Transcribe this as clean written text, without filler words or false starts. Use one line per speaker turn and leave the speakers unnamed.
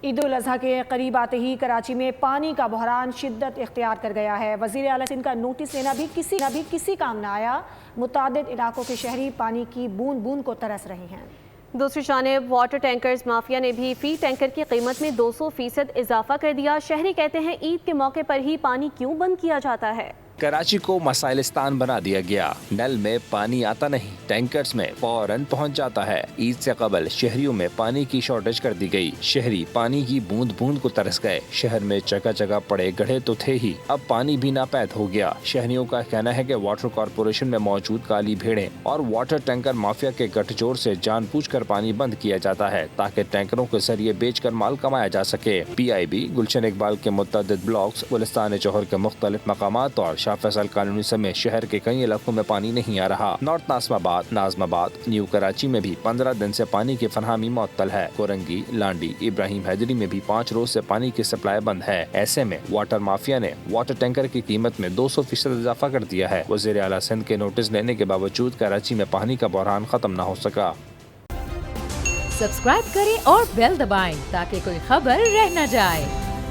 عید الاضحیٰ کے قریب آتے ہی کراچی میں پانی کا بحران شدت اختیار کر گیا ہے۔ وزیر اعلیٰ سندھ کا نوٹس لینا بھی کسی کام نہ آیا۔ متعدد علاقوں کے شہری پانی کی بوند بوند کو ترس رہے ہیں۔
دوسری جانب واٹر ٹینکرز مافیا نے بھی فی ٹینکر کی قیمت میں 200% اضافہ کر دیا۔ شہری کہتے ہیں عید کے موقع پر ہی پانی کیوں بند کیا جاتا ہے؟
کراچی کو مسائلستان بنا دیا گیا۔ نل میں پانی آتا نہیں، ٹینکرز میں فوراً پہنچ جاتا ہے۔ عید سے قبل شہریوں میں پانی کی شارٹیج کر دی گئی۔ شہری پانی کی بوند بوند کو ترس گئے۔ شہر میں جگہ جگہ پڑے گڑھے تو تھے ہی، اب پانی بھی ناپید ہو گیا۔ شہریوں کا کہنا ہے کہ واٹر کارپوریشن میں موجود کالی بھیڑیں اور واٹر ٹینکر مافیا کے گٹھ جوڑ سے جان بوجھ کر پانی بند کیا جاتا ہے تاکہ ٹینکروں کے ذریعے بیچ کر مال کمایا جا سکے۔ پی آئی بی، گلشن اقبال کے متعدد بلاکس، گلستان جوہر کے مختلف مقامات اور شاہ فیصل کالونی سمیت شہر کے کئی علاقوں میں پانی نہیں آ رہا۔ نارتھ ناظم آباد، نیو کراچی میں بھی 15 دن سے پانی کی فراہمی معطل ہے۔ کورنگی، لانڈی، ابراہیم حیدری میں بھی 5 روز سے پانی کی سپلائی بند ہے۔ ایسے میں واٹر مافیا نے واٹر ٹینکر کی قیمت میں 200% اضافہ کر دیا ہے۔ وزیر اعلیٰ سندھ کے نوٹس لینے کے باوجود کراچی میں پانی کا بحران ختم نہ ہو سکا۔
سبسکرائب کریں اور بیل دبائیں تاکہ کوئی خبر رہ نہ جائے۔